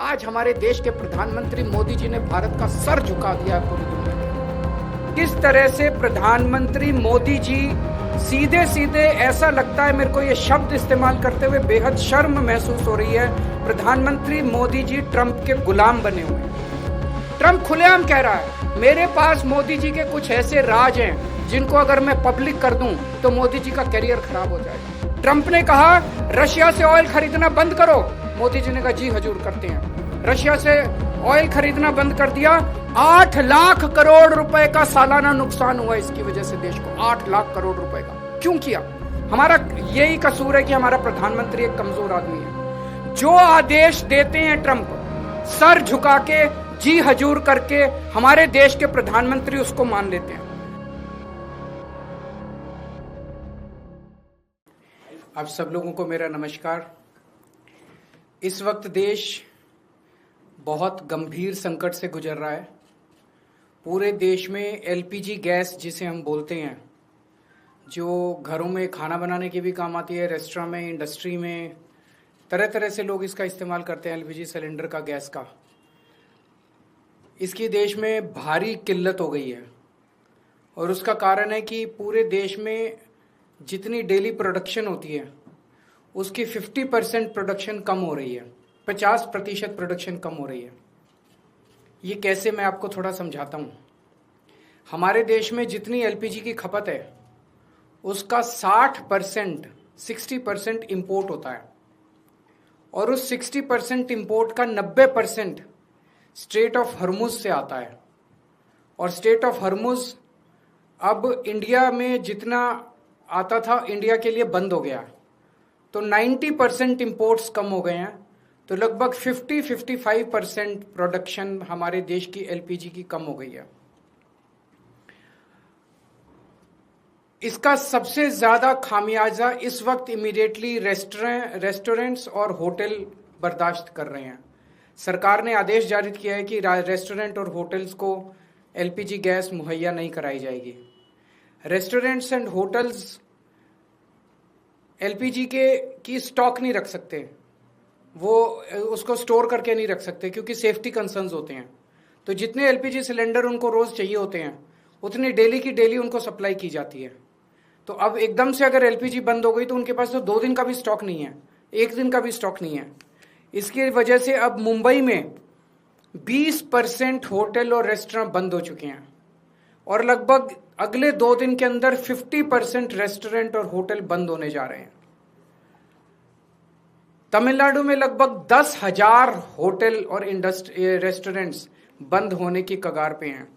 आज हमारे देश के प्रधानमंत्री मोदी जी ने भारत का सर झुका दिया पूरी दुनिया में। किस तरह से प्रधानमंत्री मोदी जी सीधे सीधे, ऐसा लगता है मेरे को ये शब्द इस्तेमाल करते हुए बेहद शर्म महसूस हो रही है, प्रधानमंत्री मोदी जी ट्रंप के गुलाम बने हुए हैं। ट्रंप खुलेआम कह रहा है मेरे पास मोदी जी के कुछ ऐसे राज हैं जिनको अगर मैं पब्लिक कर दूं तो मोदी जी का करियर खराब हो जाएगा। ट्रंप ने कहा रशिया से ऑयल खरीदना बंद करो, मोदी जी ने कहा जी हजूर करते हैं। रशिया से ऑयल खरीदना बंद कर दिया। 8 लाख करोड़ रुपए का सालाना नुकसान हुआ इसकी वजह से देश को। 8 लाख करोड़ रुपए का क्यों किया? हमारा यही कसूर है कि हमारा प्रधानमंत्री एक कमजोर आदमी है। जो आदेश देते हैं ट्रंप, सर झुका के जी हजूर करके हमारे देश के प्रधानमंत्री उसको मान लेते हैं। आप सब लोगों को मेरा नमस्कार। इस वक्त देश बहुत गंभीर संकट से गुजर रहा है। पूरे देश में एलपीजी गैस जिसे हम बोलते हैं, जो घरों में खाना बनाने के भी काम आती है, रेस्टोरेंट में, इंडस्ट्री में, तरह तरह से लोग इसका इस्तेमाल करते हैं, एलपीजी सिलेंडर का, गैस का। इसकी देश में भारी किल्लत हो गई है और उसका कारण है कि पूरे देश में जितनी डेली प्रोडक्शन होती है उसकी 50% प्रोडक्शन कम हो रही है, 50% प्रोडक्शन कम हो रही है। ये कैसे, मैं आपको थोड़ा समझाता हूँ। हमारे देश में जितनी एलपीजी की खपत है उसका 60% इंपोर्ट होता है और उस 60% इंपोर्ट का 90% स्ट्रेट ऑफ हॉर्मुज से आता है। और स्ट्रेट ऑफ हॉर्मुज अब इंडिया में जितना आता था इंडिया के लिए बंद हो गया, तो 90% इंपोर्ट्स कम हो गए हैं। तो लगभग 50-55% प्रोडक्शन हमारे देश की एलपीजी की कम हो गई है। इसका सबसे ज्यादा खामियाजा इस वक्त इमीडिएटली रेस्टोरेंट्स और होटल बर्दाश्त कर रहे हैं। सरकार ने आदेश जारी किया है कि रेस्टोरेंट और होटल्स को एलपीजी गैस मुहैया नहीं कराई जाएगी। रेस्टोरेंट्स एंड होटल्स एलपीजी की स्टॉक नहीं रख सकते, वो उसको स्टोर करके नहीं रख सकते क्योंकि सेफ्टी कंसर्न्स होते हैं। तो जितने एलपीजी सिलेंडर उनको रोज चाहिए होते हैं उतनी डेली की डेली उनको सप्लाई की जाती है। तो अब एकदम से अगर एलपीजी बंद हो गई तो उनके पास तो 2 दिन का भी स्टॉक नहीं है, 1 दिन का भी स्टॉक नहीं है। इसकी वजह से अब मुंबई में 20% होटल और रेस्टोरेंट बंद हो चुके हैं और लगभग अगले 2 दिन के अंदर 50% रेस्टोरेंट और होटल बंद होने जा रहे हैं। तमिलनाडु में लगभग 10,000 होटल और रेस्टोरेंट्स बंद होने की कगार पे हैं।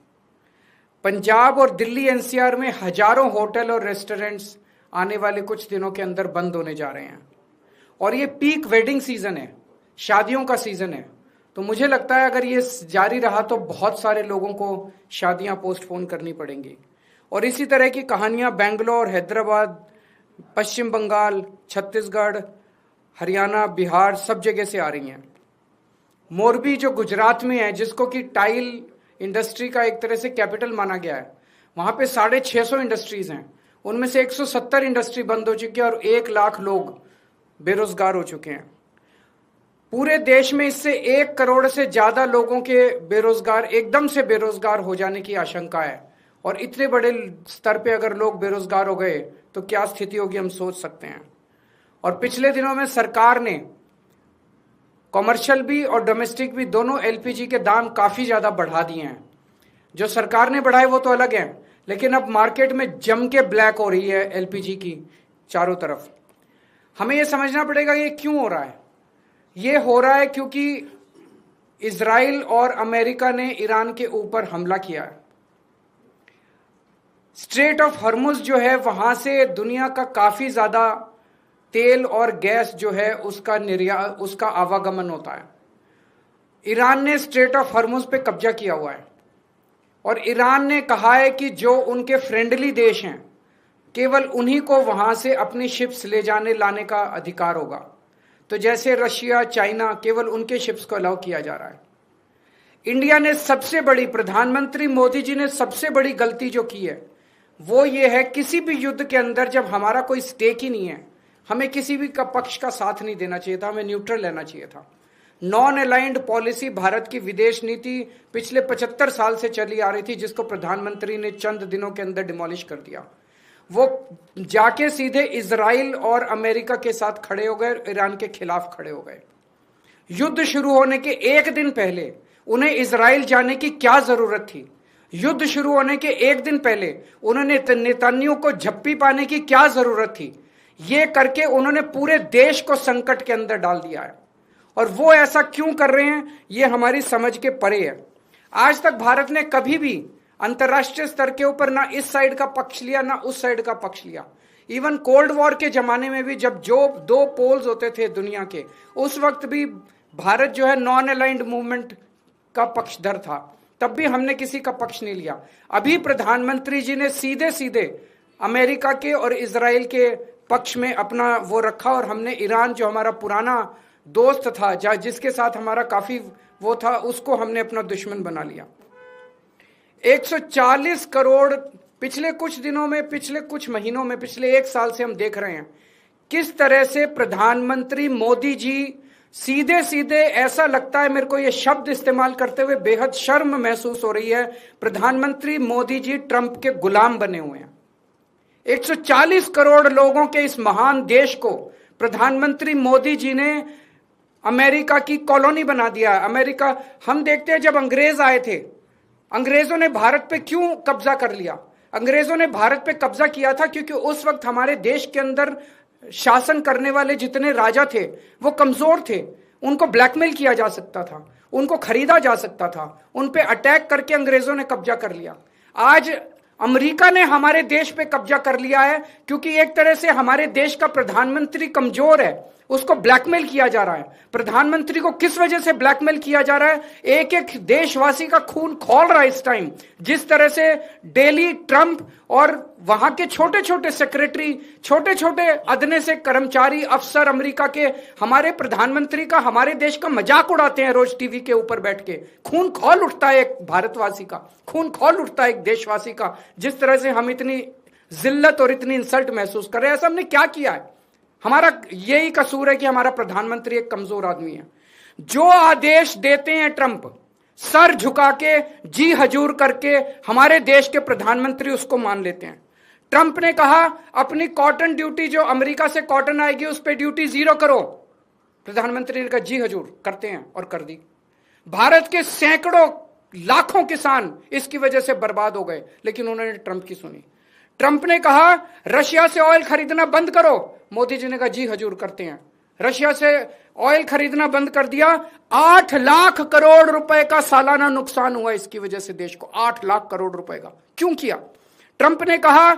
पंजाब और दिल्ली एनसीआर में हजारों होटल और रेस्टोरेंट्स आने वाले कुछ दिनों के अंदर बंद होने जा रहे हैं। और ये पीक वेडिंग सीजन है, शादियों का सीजन है। तो मुझे लगता है अगर ये जारी रहा तो बहुत सारे लोगों को शादियां पोस्टपोन करनी पड़ेंगी। और इसी तरह की कहानियां बेंगलोर, हैदराबाद, पश्चिम बंगाल, छत्तीसगढ़, हरियाणा, बिहार, सब जगह से आ रही हैं। मोरबी जो गुजरात में है, जिसको कि टाइल इंडस्ट्री का एक तरह से कैपिटल माना गया है, वहां पे 650 इंडस्ट्रीज हैं। उनमें से 170 इंडस्ट्री बंद हो चुकी है और 1 लाख लोग बेरोजगार हो चुके हैं। पूरे देश में इससे 1 करोड़ से ज्यादा लोगों के एकदम से बेरोजगार हो जाने की आशंका है। और इतने बड़े स्तर पे अगर लोग बेरोजगार हो गए तो क्या स्थिति होगी हम सोच सकते हैं। और पिछले दिनों में सरकार ने कॉमर्शियल भी और डोमेस्टिक भी दोनों एलपीजी के दाम काफी ज्यादा बढ़ा दिए हैं। जो सरकार ने बढ़ाए वो तो अलग है, लेकिन अब मार्केट में जम के ब्लैक हो रही है एलपीजी की चारों तरफ। हमें यह समझना पड़ेगा ये क्यों हो रहा है। ये हो रहा है क्योंकि इजराइल और अमेरिका ने ईरान के ऊपर हमला किया है। स्ट्रेट ऑफ हॉर्मुज जो है वहां से दुनिया का काफी ज्यादा तेल और गैस जो है उसका आवागमन होता है। ईरान ने स्ट्रेट ऑफ हॉर्मुज पे कब्जा किया हुआ है और ईरान ने कहा है कि जो उनके फ्रेंडली देश हैं केवल उन्हीं को वहां से अपनी शिप्स ले जाने लाने का अधिकार होगा। तो जैसे रशिया, चाइना, केवल उनके शिप्स को अलाउ किया जा रहा है। इंडिया ने सबसे बड़ी, प्रधानमंत्री मोदी जी ने सबसे बड़ी गलती जो की है वो ये है, किसी भी युद्ध के अंदर जब हमारा कोई स्टेक ही नहीं है, हमें किसी भी का पक्ष का साथ नहीं देना चाहिए था, हमें न्यूट्रल रहना चाहिए था। नॉन अलाइंड पॉलिसी भारत की विदेश नीति पिछले 75 साल से चली आ रही थी, जिसको प्रधानमंत्री ने चंद दिनों के अंदर डिमोलिश कर दिया। वो जाके सीधे इजराइल और अमेरिका के साथ खड़े हो गए, ईरान के खिलाफ खड़े हो गए। युद्ध शुरू होने के एक दिन पहले उन्हें इजराइल जाने की क्या जरूरत थी? युद्ध शुरू होने के एक दिन पहले उन्होंने नेतन्याहू को झप्पी पाने की क्या जरूरत थी? ये करके उन्होंने पूरे देश को संकट के अंदर डाल दिया है। और वो ऐसा क्यों कर रहे हैं, ये हमारी समझ के परे है। आज तक भारत ने कभी भी अंतर्राष्ट्रीय स्तर के ऊपर ना इस साइड का पक्ष लिया ना उस साइड का पक्ष लिया। इवन कोल्ड वॉर के जमाने में भी जब जो दो पोल्स होते थे दुनिया के, उस वक्त भी भारत जो है नॉन अलाइंड मूवमेंट का पक्षधर था, तब भी हमने किसी का पक्ष नहीं लिया। अभी प्रधानमंत्री जी ने सीधे सीधे अमेरिका के और इजराइल के पक्ष में अपना वो रखा, और हमने ईरान जो हमारा पुराना दोस्त था, जिसके साथ हमारा काफी वो था, उसको हमने अपना दुश्मन बना लिया। 140 करोड़ पिछले कुछ दिनों में, पिछले कुछ महीनों में, पिछले एक साल से हम देख रहे हैं किस तरह से प्रधानमंत्री मोदी जी सीधे सीधे, ऐसा लगता है मेरे को ये शब्द इस्तेमाल करते हुए बेहद शर्म महसूस हो रही है, प्रधानमंत्री मोदी जी ट्रंप के गुलाम बने हुए हैं। 140 करोड़ लोगों के इस महान देश को प्रधानमंत्री मोदी जी ने अमेरिका की कॉलोनी बना दिया। अमेरिका, हम देखते हैं जब अंग्रेज आए थे, अंग्रेजों ने भारत पे क्यों कब्जा कर लिया? अंग्रेजों ने भारत पे कब्जा किया था क्योंकि उस वक्त हमारे देश के अंदर शासन करने वाले जितने राजा थे वो कमजोर थे, उनको ब्लैकमेल किया जा सकता था, उनको खरीदा जा सकता था, उन पे अटैक करके अंग्रेजों ने कब्जा कर लिया। आज अमेरिका ने हमारे देश पे कब्जा कर लिया है क्योंकि एक तरह से हमारे देश का प्रधानमंत्री कमजोर है, उसको ब्लैकमेल किया जा रहा है। प्रधानमंत्री को किस वजह से ब्लैकमेल किया जा रहा है? एक एक देशवासी का खून खौल रहा है इस टाइम। जिस तरह से डेली ट्रंप और वहां के छोटे छोटे सेक्रेटरी, छोटे छोटे अदने से कर्मचारी, अफसर अमेरिका के हमारे प्रधानमंत्री का, हमारे देश का मजाक उड़ाते हैं रोज टीवी के ऊपर बैठ के। खून खौल उठता है एक भारतवासी का, खून खौल उठता है एक देशवासी का, जिस तरह से हम इतनी जिल्लत और इतनी इंसल्ट महसूस कर रहे हैं। ऐसा हमने क्या किया है? हमारा यही कसूर है कि हमारा प्रधानमंत्री एक कमजोर आदमी है। जो आदेश देते हैं ट्रंप, सर झुका के, जी हजूर करके हमारे देश के प्रधानमंत्री उसको मान लेते हैं। ट्रंप ने कहा अपनी कॉटन ड्यूटी, जो अमेरिका से कॉटन आएगी उस पर ड्यूटी 0 करो। प्रधानमंत्री ने कहा जी हजूर, करते हैं, और कर दी। भारत के सैकड़ों लाखों किसान इसकी वजह से बर्बाद हो गए, लेकिन उन्होंने ट्रंप की सुनी। ट्रंप ने कहा रशिया से ऑयल खरीदना बंद करो, मोदी जी ने कहा जी हजूर, करते हैं। रशिया से ऑयल खरीदना बंद कर दिया। 8 लाख करोड़ रुपए का सालाना नुकसान हुआ इसकी वजह से देश को, 8 लाख करोड़ रुपए का। क्यों किया? ट्रंप ने कहा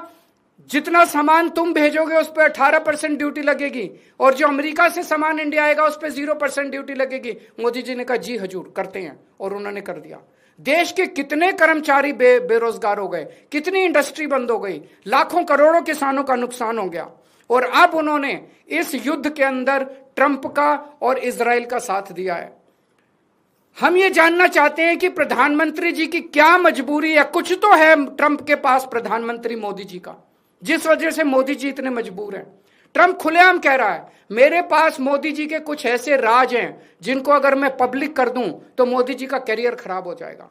जितना सामान तुम भेजोगे उस पर 18% ड्यूटी लगेगी, और जो अमेरिका से सामान इंडिया आएगा उस पर 0% ड्यूटी लगेगी। मोदी जी ने कहा जी हजूर, करते हैं, और उन्होंने कर दिया। देश के कितने कर्मचारी बेरोजगार हो गए, कितनी इंडस्ट्री बंद हो गई, लाखों करोड़ों किसानों का नुकसान हो गया। और अब उन्होंने इस युद्ध के अंदर ट्रंप का और इजराइल का साथ दिया है। हम ये जानना चाहते हैं कि प्रधानमंत्री जी की क्या मजबूरी है? कुछ तो है ट्रंप के पास, प्रधानमंत्री मोदी जी का, जिस वजह से मोदी जी इतने मजबूर हैं। ट्रंप खुलेआम कह रहा है मेरे पास मोदी जी के कुछ ऐसे राज हैं जिनको अगर मैं पब्लिक कर दूं तो मोदी जी का करियर खराब हो जाएगा।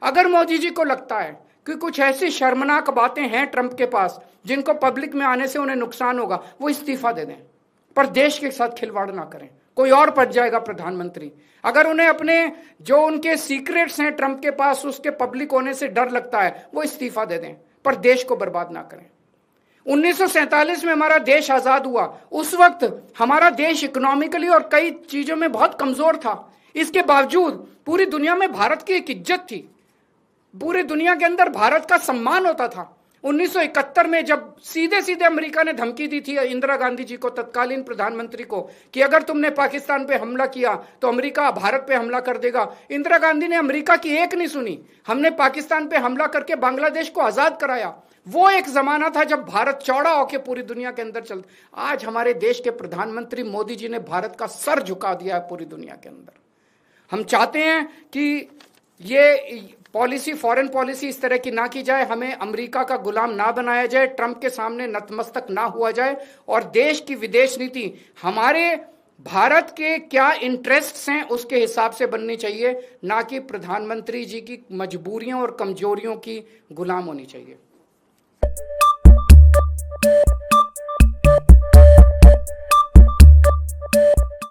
अगर मोदी जी को लगता है कि कुछ ऐसी शर्मनाक बातें हैं ट्रंप के पास जिनको पब्लिक में आने से उन्हें नुकसान होगा, वो इस्तीफा दे दें, पर देश के साथ खिलवाड़ ना करें। कोई और बच जाएगा प्रधानमंत्री। अगर उन्हें अपने जो उनके सीक्रेट्स हैं ट्रंप के पास, उसके पब्लिक होने से डर लगता है, वो इस्तीफा दे दें, पर देश को बर्बाद ना करें। 1947 में हमारा देश आजाद हुआ, उस वक्त हमारा देश इकोनॉमिकली और कई चीजों में बहुत कमजोर था। इसके बावजूद पूरी दुनिया में भारत की एक इज्जत थी, पूरी दुनिया के अंदर भारत का सम्मान होता था। 1971 में जब सीधे सीधे अमेरिका ने धमकी दी थी इंदिरा गांधी जी को, तत्कालीन प्रधानमंत्री को, कि अगर तुमने पाकिस्तान पे हमला किया तो अमेरिका भारत पे हमला कर देगा, इंदिरा गांधी ने अमेरिका की एक नहीं सुनी। हमने पाकिस्तान पे हमला करके बांग्लादेश को आजाद कराया। वो एक जमाना था जब भारत चौड़ा होकर पूरी दुनिया के अंदर चल। आज हमारे देश के प्रधानमंत्री मोदी जी ने भारत का सर झुका दिया है पूरी दुनिया के अंदर। हम चाहते हैं कि ये पॉलिसी, फॉरेन पॉलिसी इस तरह की ना की जाए, हमें अमेरिका का गुलाम ना बनाया जाए, ट्रंप के सामने नतमस्तक ना हुआ जाए, और देश की विदेश नीति हमारे भारत के क्या इंटरेस्ट्स हैं उसके हिसाब से बननी चाहिए, ना कि प्रधानमंत्री जी की मजबूरियों और कमजोरियों की गुलाम होनी चाहिए।